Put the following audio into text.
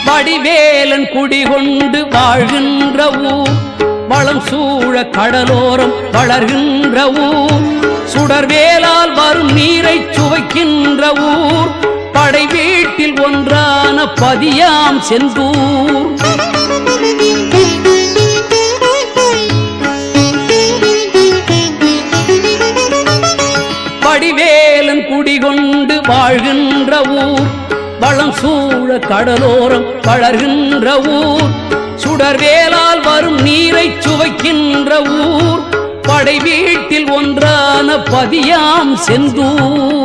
வடிவேலன் குடிகொண்டு வாழ்கின்ற ஊர், வளம் சூழ கடலோரம் வளர்கின்ற ஊர், சுடர்வேலால் வரும் நீரை சுவைக்கின்ற ஊர், படை வீட்டில் ஒன்றான பதியாம் செந்தூர். வடிவேலன் குடிகொண்டு வாழ்கின்ற ஊர், வளம் சூழ கடலோரம் வளர்கின்ற ஊர், சுடர்வேலால் வரும் நீரை சுவைக்கின்ற ஊர், படை வீட்டில் ஒன்றான பதியாம் செந்தூர்.